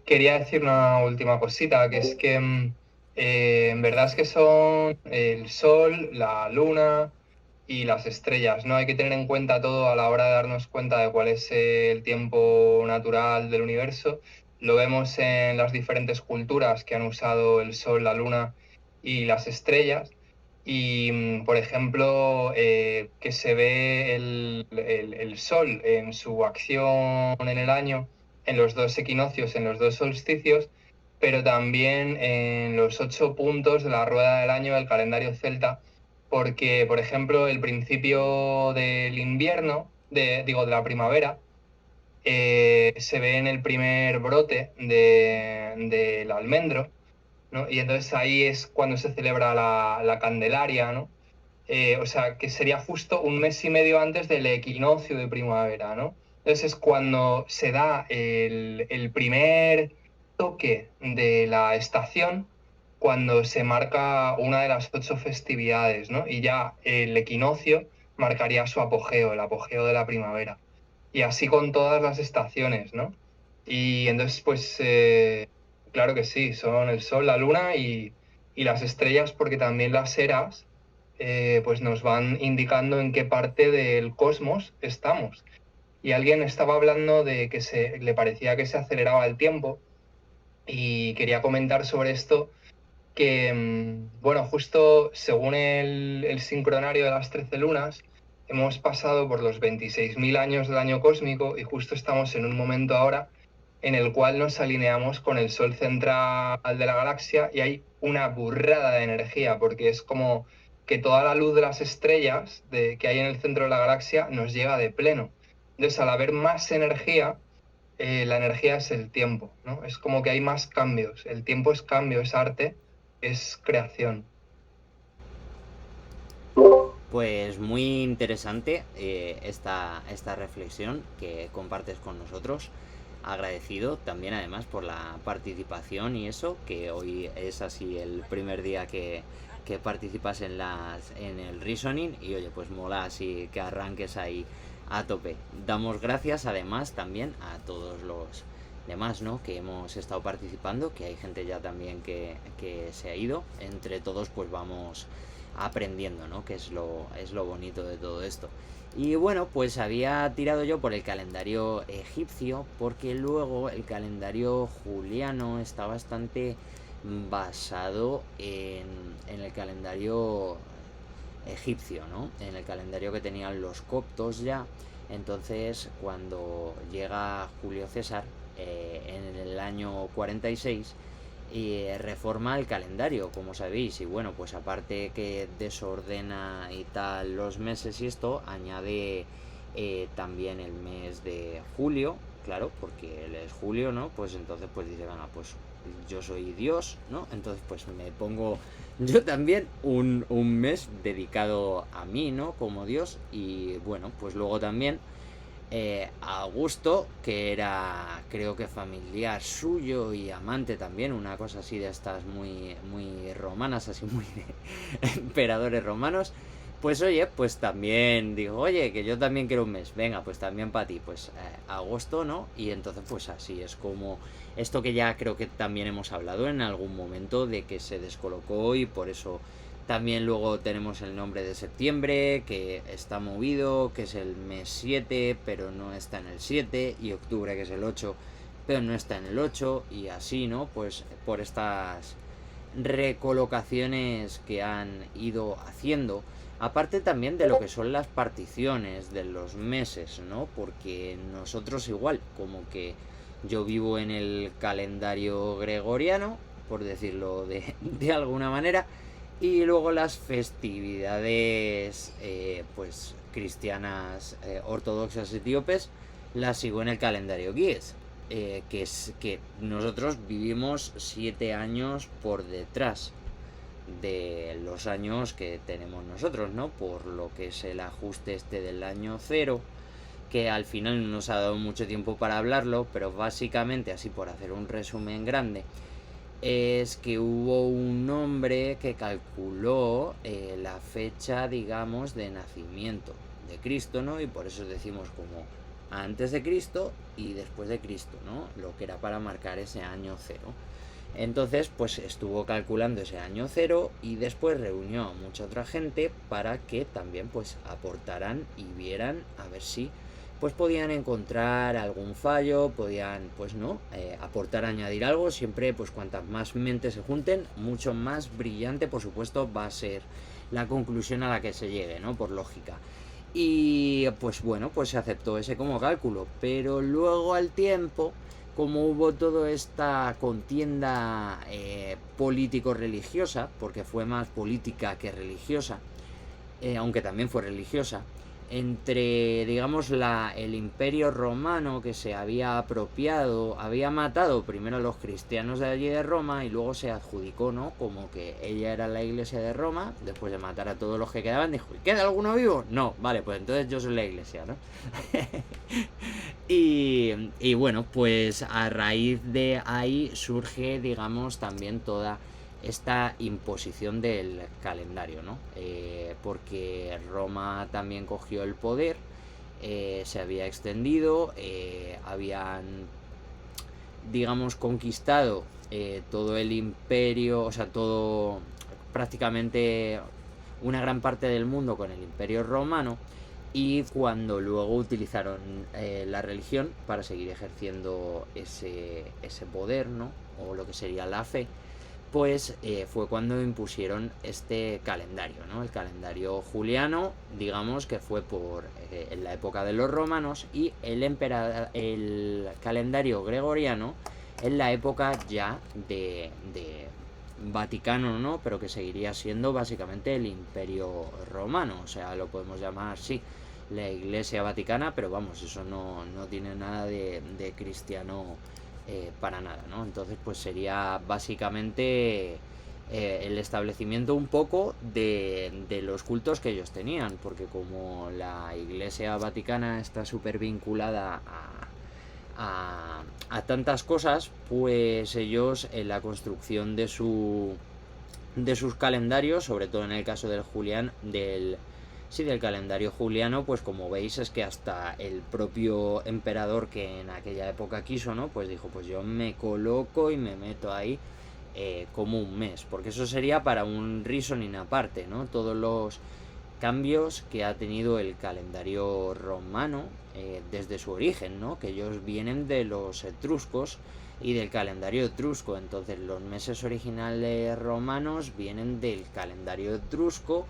quería decir una última cosita, que es que en verdad es que son el Sol, la Luna y las estrellas, ¿no? Hay que tener en cuenta todo a la hora de darnos cuenta de cuál es el tiempo natural del universo. Lo vemos en las diferentes culturas que han usado el Sol, la Luna y las estrellas. Y, por ejemplo, que se ve el Sol en su acción en el año, en los dos equinoccios, en los dos solsticios, pero también en los 8 puntos de la rueda del año del calendario celta, porque, por ejemplo, el principio del invierno, digo, de la primavera, se ve en el primer brote del almendro, ¿no? Y entonces ahí es cuando se celebra la Candelaria, ¿no? O sea, que sería justo un mes y medio antes del equinoccio de primavera, ¿no? Entonces es cuando se da el primer toque de la estación, cuando se marca una de las 8 festividades, ¿no? Y ya el equinoccio marcaría su apogeo, el apogeo de la primavera. Y así con todas las estaciones, ¿no? Y entonces, pues, claro que sí, son el sol, la luna y las estrellas, porque también las eras pues nos van indicando en qué parte del cosmos estamos. Y alguien estaba hablando de que le parecía que se aceleraba el tiempo y quería comentar sobre esto que, bueno, justo según el sincronario de las 13 lunas, hemos pasado por los 26.000 años del año cósmico y justo estamos en un momento ahora en el cual nos alineamos con el Sol central de la galaxia y hay una burrada de energía, porque es como que toda la luz de las estrellas que hay en el centro de la galaxia nos llega de pleno. Entonces, al haber más energía, la energía es el tiempo, ¿no? Es como que hay más cambios. El tiempo es cambio, es arte, es creación. Pues muy interesante esta reflexión que compartes con nosotros. Agradecido también además por la participación y eso, que hoy es así el primer día que participas en el Reasoning y oye, pues mola así que arranques ahí a tope. Damos gracias además también a todos los demás, ¿no? Que hemos estado participando, que hay gente ya también que se ha ido. Entre todos pues vamos aprendiendo, ¿no? Que es lo bonito de todo esto. Y bueno, pues había tirado yo por el calendario egipcio, porque luego el calendario juliano está bastante basado en el calendario egipcio, ¿no? En el calendario que tenían los coptos ya. Entonces, cuando llega Julio César, en el año 46, y reforma el calendario, como sabéis, y bueno, pues aparte que desordena y tal los meses y esto, añade también el mes de julio, claro, porque él es Julio, ¿no? Pues entonces pues dice, venga, pues yo soy Dios, ¿no? Entonces pues me pongo yo también un mes dedicado a mí, ¿no? Como Dios, y bueno, pues luego también Augusto, que era creo que familiar suyo y amante también, una cosa así de estas muy romanas, así muy de emperadores romanos, pues oye, pues también digo, oye, que yo también quiero un mes, venga, pues también para ti, pues agosto, ¿no? Y entonces pues así es como esto que ya creo que también hemos hablado en algún momento de que se descolocó y por eso también luego tenemos el nombre de septiembre, que está movido, que es el mes 7 pero no está en el 7 y octubre, que es el 8 pero no está en el 8 y así, ¿no? Pues por estas recolocaciones que han ido haciendo. Aparte también de lo que son las particiones de los meses, ¿no? Porque nosotros igual, como que yo vivo en el calendario gregoriano, por decirlo de alguna manera, y luego las festividades pues cristianas ortodoxas etíopes las sigo en el calendario guíes, que es que nosotros vivimos 7 años por detrás de los años que tenemos nosotros, ¿no? Por lo que es el ajuste este del año cero, que al final no nos ha dado mucho tiempo para hablarlo, pero básicamente, así por hacer un resumen grande, es que hubo un hombre que calculó la fecha, digamos, de nacimiento de Cristo, ¿no? Y por eso decimos como antes de Cristo y después de Cristo, ¿no? Lo que era para marcar ese año cero. Entonces, pues estuvo calculando ese año cero y después reunió a mucha otra gente para que también pues aportaran y vieran a ver si pues podían encontrar algún fallo, podían pues no, aportar, añadir algo. Siempre pues cuantas más mentes se junten, mucho más brillante por supuesto va a ser la conclusión a la que se llegue, ¿no? Por lógica. Y pues bueno, pues se aceptó ese como cálculo, pero luego al tiempo, como hubo toda esta contienda político-religiosa, porque fue más política que religiosa, aunque también fue religiosa, entre, digamos, el imperio romano, que se había apropiado, había matado primero a los cristianos de allí de Roma y luego se adjudicó, ¿no? Como que ella era la iglesia de Roma, después de matar a todos los que quedaban, dijo, ¿y queda alguno vivo? No, vale, pues entonces yo soy la iglesia, ¿no? Y bueno, pues a raíz de ahí surge, digamos, también toda esta imposición del calendario, ¿no? Porque Roma también cogió el poder, se había extendido, habían, digamos, conquistado todo el imperio, o sea, todo, prácticamente una gran parte del mundo con el imperio romano, y cuando luego utilizaron la religión para seguir ejerciendo ese poder, ¿no? O lo que sería la fe, pues fue cuando impusieron este calendario, ¿no? El calendario juliano, digamos que fue en la época de los romanos, y el calendario gregoriano en la época ya de Vaticano, ¿no? Pero que seguiría siendo básicamente el imperio romano, o sea, lo podemos llamar así, la Iglesia Vaticana, pero vamos, eso no tiene nada de cristiano para nada, ¿no? Entonces pues sería básicamente el establecimiento un poco de los cultos que ellos tenían, porque como la Iglesia Vaticana está súper vinculada a tantas cosas, pues ellos en la construcción de sus calendarios, sobre todo en el caso del del calendario juliano, pues como veis es que hasta el propio emperador que en aquella época quiso, ¿no? Pues dijo, pues yo me coloco y me meto ahí como un mes, porque eso sería para un reasoning aparte, ¿no? Todos los cambios que ha tenido el calendario romano desde su origen, ¿no? Que ellos vienen de los etruscos y del calendario etrusco, entonces los meses originales romanos vienen del calendario etrusco,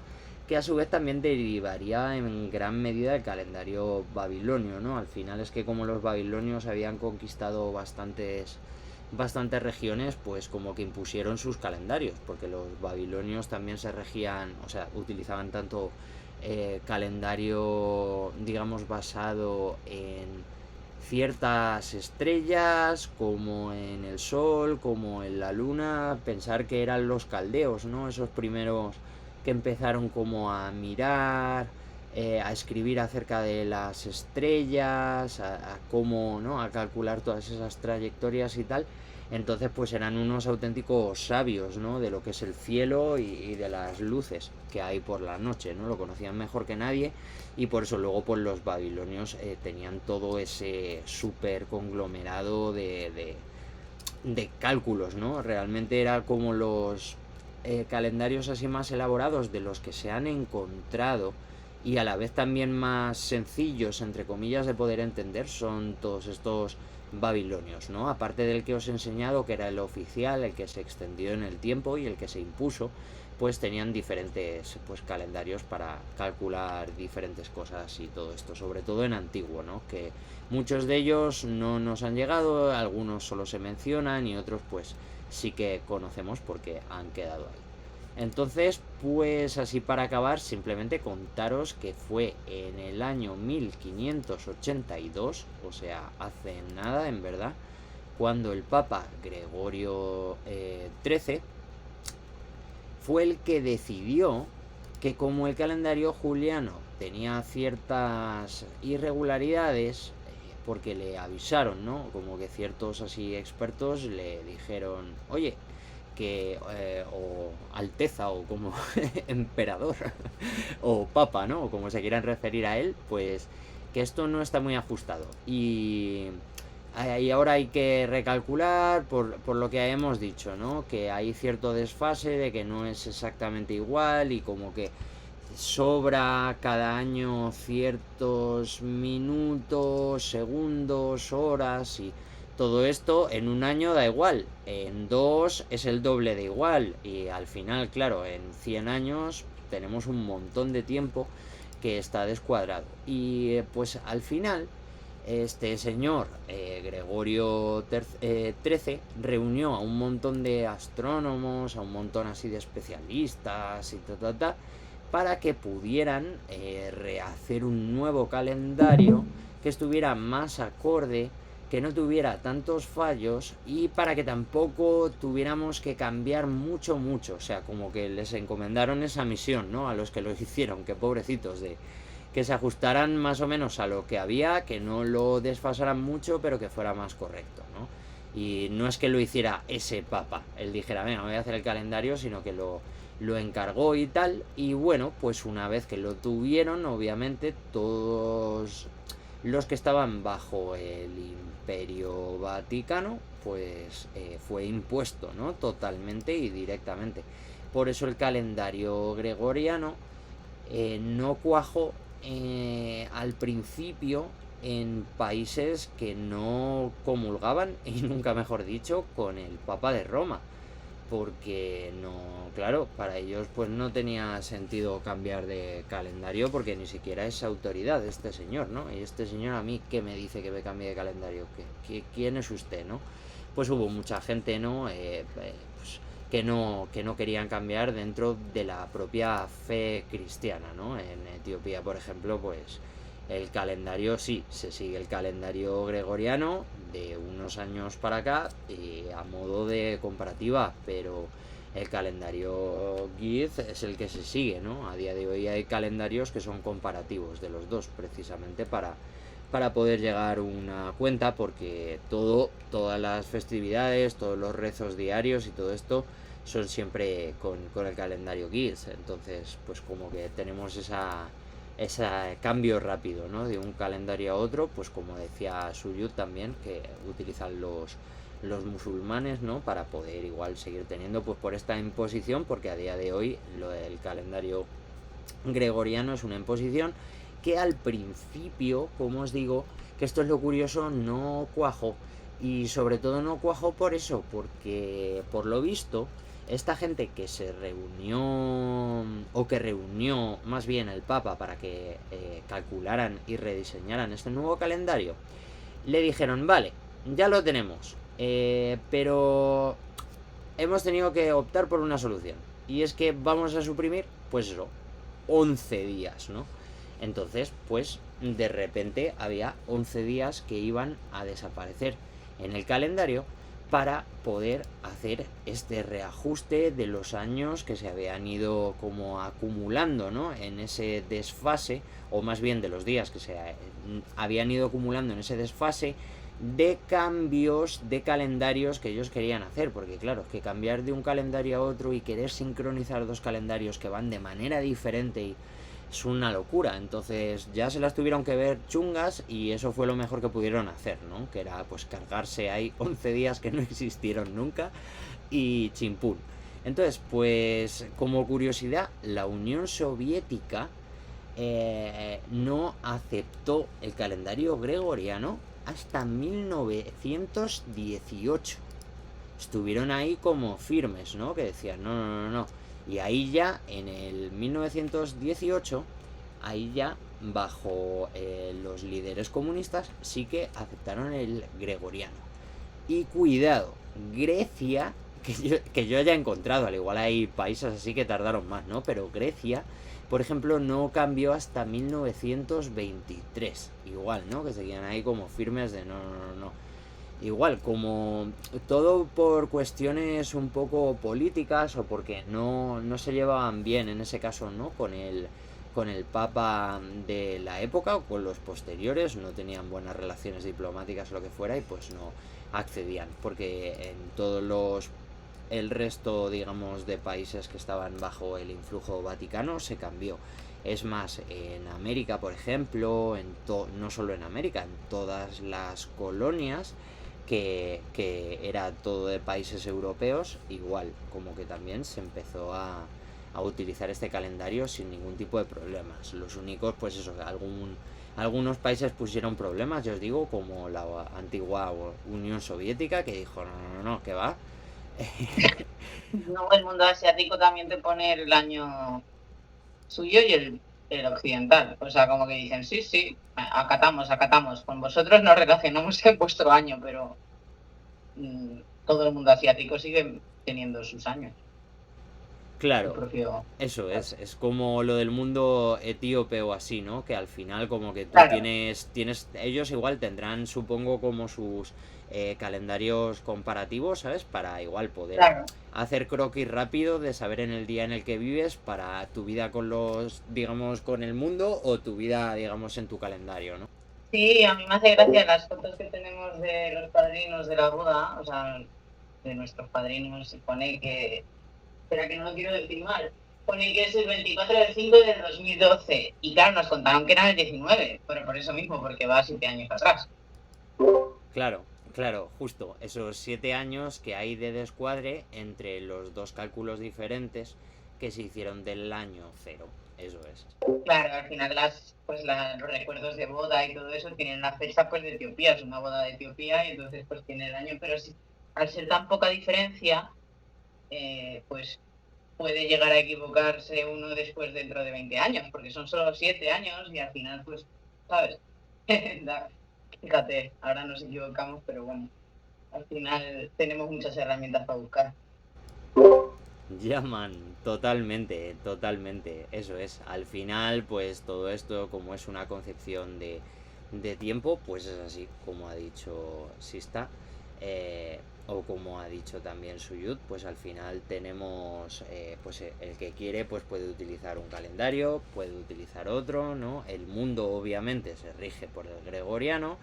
que a su vez también derivaría en gran medida del calendario babilonio, ¿no? Al final es que como los babilonios habían conquistado bastantes regiones, pues como que impusieron sus calendarios, porque los babilonios también se regían, o sea, utilizaban tanto calendario, digamos, basado en ciertas estrellas, como en el sol, como en la luna. Pensar que eran los caldeos, ¿no? Esos primeros que empezaron como a mirar, a escribir acerca de las estrellas, a cómo, ¿no? A calcular todas esas trayectorias y tal. Entonces pues eran unos auténticos sabios, ¿no? De lo que es el cielo y de las luces que hay por la noche, ¿no? Lo conocían mejor que nadie, y por eso luego pues los babilonios tenían todo ese súper conglomerado de cálculos, ¿no? Realmente era como los calendarios así más elaborados de los que se han encontrado, y a la vez también más sencillos, entre comillas, de poder entender, son todos estos babilonios, ¿no? Aparte del que os he enseñado, que era el oficial, el que se extendió en el tiempo y el que se impuso, pues tenían diferentes pues calendarios para calcular diferentes cosas y todo esto, sobre todo en antiguo, ¿no? Que muchos de ellos no nos han llegado, algunos solo se mencionan y otros pues sí que conocemos porque han quedado ahí. Entonces, pues así para acabar, simplemente contaros que fue en el año 1582, o sea, hace nada en verdad, cuando el Papa Gregorio XIII fue el que decidió que como el calendario juliano tenía ciertas irregularidades, porque le avisaron, ¿no? Como que ciertos así expertos le dijeron, oye, que o alteza o como emperador o papa, ¿no? O como se quieran referir a él, pues que esto no está muy ajustado. Y ahora hay que recalcular por lo que hemos dicho, ¿no? Que hay cierto desfase, de que no es exactamente igual y como que sobra cada año ciertos minutos, segundos, horas y todo esto en un año da igual, en dos es el doble de igual y al final, claro, en 100 años tenemos un montón de tiempo que está descuadrado. Y pues al final este señor Gregorio XIII reunió a un montón de astrónomos, a un montón así de especialistas y para que pudieran rehacer un nuevo calendario que estuviera más acorde, que no tuviera tantos fallos y para que tampoco tuviéramos que cambiar mucho, o sea, como que les encomendaron esa misión, ¿no? A los que lo hicieron, que pobrecitos, de que se ajustaran más o menos a lo que había, que no lo desfasaran mucho, pero que fuera más correcto, ¿no? Y no es que lo hiciera ese papa, él dijera, venga, voy a hacer el calendario, sino que lo encargó y tal, y bueno, pues una vez que lo tuvieron, obviamente todos los que estaban bajo el Imperio Vaticano, pues fue impuesto, ¿no? Totalmente y directamente. Por eso el calendario gregoriano no cuajó al principio en países que no comulgaban, y nunca mejor dicho, con el Papa de Roma, porque no, claro, para ellos pues no tenía sentido cambiar de calendario porque ni siquiera es autoridad este señor, ¿no? Y este señor a mí, ¿qué me dice que me cambie de calendario? ¿Quién es usted, no? Pues hubo mucha gente, ¿no? Pues, que no querían cambiar dentro de la propia fe cristiana, ¿no? En Etiopía, por ejemplo, pues el calendario sí, se sigue el calendario gregoriano de unos años para acá a modo de comparativa, pero el calendario Giz es el que se sigue, ¿no? A día de hoy hay calendarios que son comparativos de los dos, precisamente para poder llegar a una cuenta, porque todas las festividades, todos los rezos diarios y todo esto son siempre con el calendario Giz. Entonces, pues como que tenemos ese cambio rápido, ¿no? De un calendario a otro, pues como decía Suyut también, que utilizan los musulmanes, ¿no? Para poder igual seguir teniendo, pues por esta imposición, porque a día de hoy el calendario gregoriano es una imposición que al principio, como os digo, que esto es lo curioso, no cuajó. Y sobre todo no cuajó por eso, porque por lo visto esta gente que se reunió, o que reunió más bien el Papa para que calcularan y rediseñaran este nuevo calendario, le dijeron, vale, ya lo tenemos, pero hemos tenido que optar por una solución, y es que vamos a suprimir, pues eso, 11 días, ¿no? Entonces, pues de repente había 11 días que iban a desaparecer en el calendario para poder hacer este reajuste de los años que se habían ido como acumulando, ¿no? En ese desfase, o más bien de los días que se habían ido acumulando en ese desfase de cambios de calendarios que ellos querían hacer, porque claro, es que cambiar de un calendario a otro y querer sincronizar dos calendarios que van de manera diferente y es una locura. Entonces ya se las tuvieron que ver chungas y eso fue lo mejor que pudieron hacer, ¿no? Que era pues cargarse ahí 11 días que no existieron nunca y chimpún. Entonces, pues como curiosidad, la Unión Soviética no aceptó el calendario gregoriano hasta 1918. Estuvieron ahí como firmes, ¿no? Que decían, no. Y ahí ya, en el 1918, ahí ya, bajo los líderes comunistas, sí que aceptaron el gregoriano. Y cuidado, Grecia, que yo haya encontrado, al igual hay países así que tardaron más, ¿no? Pero Grecia, por ejemplo, no cambió hasta 1923. Igual, ¿no? Que seguían ahí como firmes de no. Igual, como todo por cuestiones un poco políticas o porque no se llevaban bien en ese caso, ¿no? Con el papa de la época o con los posteriores, no tenían buenas relaciones diplomáticas o lo que fuera y pues no accedían, porque en todos los el resto, digamos, de países que estaban bajo el influjo vaticano se cambió. Es más, en América, por ejemplo, no solo en América, en todas las colonias, que era todo de países europeos, igual, como que también se empezó a utilizar este calendario sin ningún tipo de problemas. Los únicos, pues eso, algunos países pusieron problemas, yo os digo, como la antigua Unión Soviética, que dijo, no, que va. No, el mundo asiático también te pone el año suyo y el occidental. O sea, como que dicen, sí, acatamos. Con vosotros nos relacionamos en vuestro año, pero todo el mundo asiático sigue teniendo sus años. Claro, eso es como lo del mundo etíope o así, ¿no? Que al final como que tú Claro. tienes, ellos igual tendrán, supongo, como sus calendarios comparativos, ¿sabes? Para igual poder hacer croquis rápido de saber en el día en el que vives para tu vida con los, digamos, con el mundo o tu vida, digamos, en tu calendario, ¿no? Sí, a mí me hace gracia las fotos que tenemos de los padrinos de la boda, o sea, de nuestros padrinos, se pone que, espera que no lo quiero decir mal, pone que es el 24 de 5 del 2012, y claro, nos contaron que era el 19, pero por eso mismo, porque va 7 años atrás. Claro, justo, esos 7 años que hay de descuadre entre los dos cálculos diferentes que se hicieron del año cero, eso es. Claro, al final los recuerdos de boda y todo eso tienen la fecha pues de Etiopía, es una boda de Etiopía y entonces pues tiene el año, pero al ser tan poca diferencia, pues puede llegar a equivocarse uno después dentro de 20 años, porque son solo 7 años y al final pues, ¿sabes? Fíjate, ahora nos equivocamos, pero bueno, al final tenemos muchas herramientas para buscar. Llaman, totalmente, eso es. Al final, pues todo esto, como es una concepción de tiempo, pues es así, como ha dicho Sista, o como ha dicho también Suyud, pues al final tenemos, pues el que quiere, pues puede utilizar un calendario, puede utilizar otro, ¿no? El mundo obviamente se rige por el gregoriano.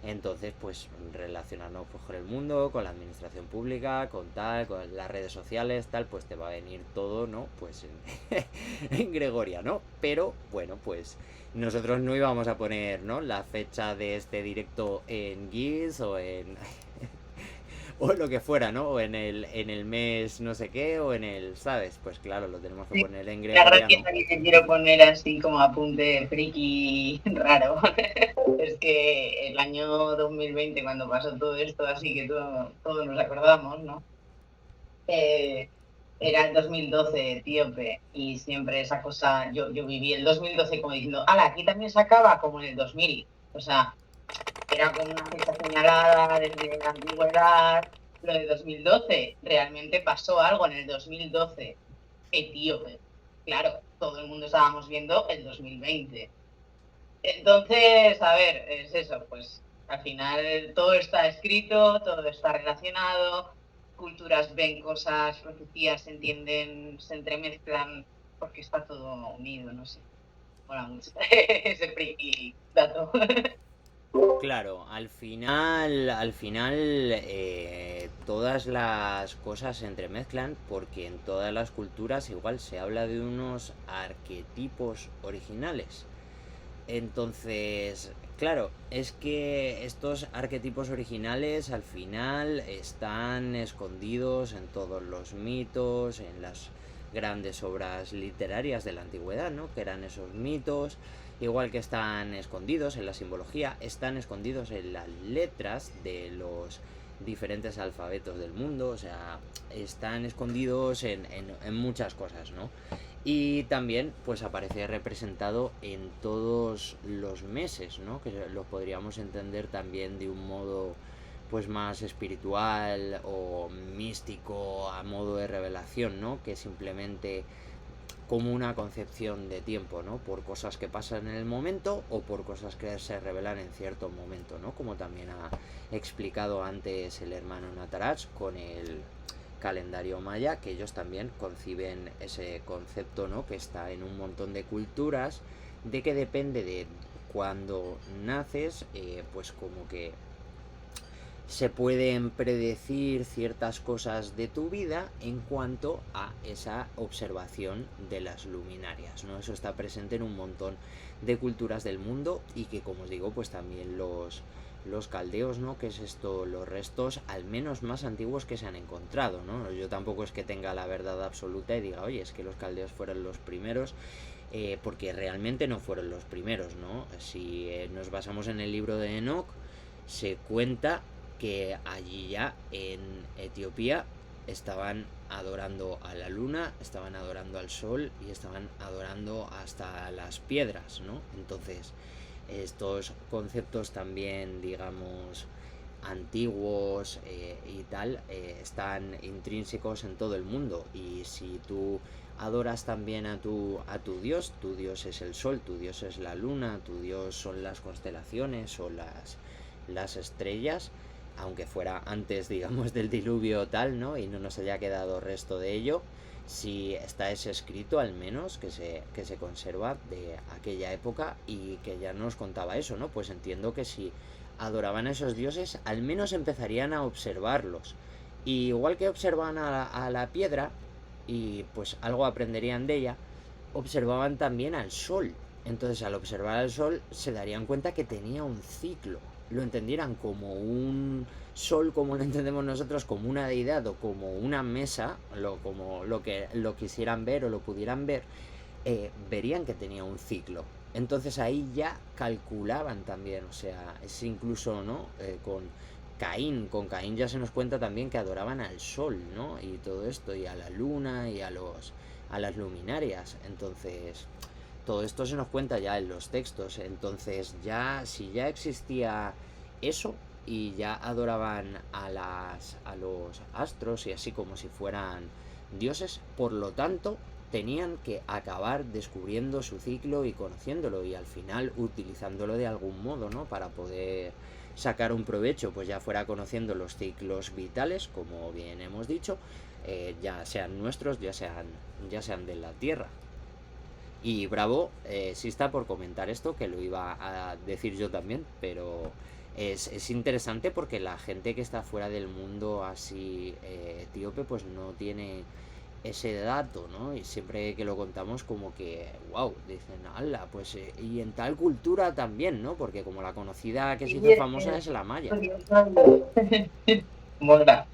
Entonces, pues relacionarnos pues, con el mundo, con la administración pública, con las redes sociales, tal, pues te va a venir todo, ¿no? Pues en gregoriano. Pero, bueno, pues nosotros no íbamos a poner, ¿no? La fecha de este directo en GIS o en... o lo que fuera, ¿no? O en el mes no sé qué, o en el, ¿sabes? Pues claro, lo tenemos que poner en gregoriano. La gracia que te quiero poner así como apunte friki raro es que el año 2020, cuando pasó todo esto, así que todos nos acordamos, ¿no? Era el 2012 etíope y siempre esa cosa, yo viví el 2012 como diciendo, ¡hala! Aquí también se acaba como en el 2000. O sea, era como una fecha señalada desde la antigüedad. Lo de 2012, realmente pasó algo en el 2012 etíope. Claro, todo el mundo estábamos viendo el 2020. Entonces, a ver, es eso, pues al final todo está escrito, todo está relacionado, culturas ven cosas, profecías se entienden, se entremezclan, porque está todo unido, no sé. Mola mucho ese friki dato. Claro, al final todas las cosas se entremezclan porque en todas las culturas igual se habla de unos arquetipos originales. Entonces, claro, es que estos arquetipos originales al final están escondidos en todos los mitos, en las grandes obras literarias de la antigüedad, ¿no? Que eran esos mitos, igual que están escondidos en la simbología, están escondidos en las letras de los diferentes alfabetos del mundo, o sea, están escondidos en muchas cosas, ¿no? Y también pues aparece representado en todos los meses, ¿no? Que lo podríamos entender también de un modo pues más espiritual o místico a modo de revelación, ¿no? Que simplemente como una concepción de tiempo, ¿no? Por cosas que pasan en el momento o por cosas que se revelan en cierto momento, ¿no? Como también ha explicado antes el hermano Nataraj con el calendario maya, que ellos también conciben ese concepto, ¿no? Que está en un montón de culturas, de que depende de cuando naces, pues como que se pueden predecir ciertas cosas de tu vida en cuanto a esa observación de las luminarias, ¿no? Eso está presente en un montón de culturas del mundo y que, como os digo, pues también los caldeos, ¿no? Que es esto, los restos al menos más antiguos que se han encontrado, ¿no? Yo tampoco es que tenga la verdad absoluta y diga, oye, es que los caldeos fueron los primeros, porque realmente no fueron los primeros, ¿no? Si nos basamos en el libro de Enoch, se cuenta que allí ya en Etiopía estaban adorando a la luna, estaban adorando al sol y estaban adorando hasta las piedras, ¿no? Entonces, estos conceptos también, digamos, antiguos y tal, están intrínsecos en todo el mundo. Y si tú adoras también a tu Dios, tu Dios es el sol, tu Dios es la luna, tu Dios son las constelaciones o las estrellas, aunque fuera antes, digamos, del diluvio o tal, ¿no? Y no nos haya quedado resto de ello, si está ese escrito al menos que se conserva de aquella época y que ya nos contaba eso, ¿no? Pues entiendo que si adoraban a esos dioses, al menos empezarían a observarlos. Y igual que observaban a la piedra, y pues algo aprenderían de ella, observaban también al sol. Entonces, al observar al sol, se darían cuenta que tenía un ciclo. Lo entendieran como un sol, como lo entendemos nosotros, como una deidad o como una mesa, como lo que lo quisieran ver o lo pudieran ver, verían que tenía un ciclo. Entonces ahí ya calculaban también, o sea, es incluso, ¿no? Con Caín ya se nos cuenta también que adoraban al sol, ¿no? Y todo esto, y a la luna, y a las luminarias. Entonces, todo esto se nos cuenta ya en los textos. Entonces, si ya existía eso y ya adoraban a los astros y así como si fueran dioses, por lo tanto, tenían que acabar descubriendo su ciclo y conociéndolo y al final utilizándolo de algún modo, ¿no? Para poder sacar un provecho, pues ya fuera conociendo los ciclos vitales, como bien hemos dicho, ya sean nuestros, ya sean de la Tierra. Y bravo, sí está por comentar esto, que lo iba a decir yo también, pero es interesante porque la gente que está fuera del mundo así etíope, pues no tiene ese dato, ¿no? Y siempre que lo contamos como que, wow, dicen, ala, pues y en tal cultura también, ¿no? Porque como la conocida que se hizo famosa es la maya. Mola.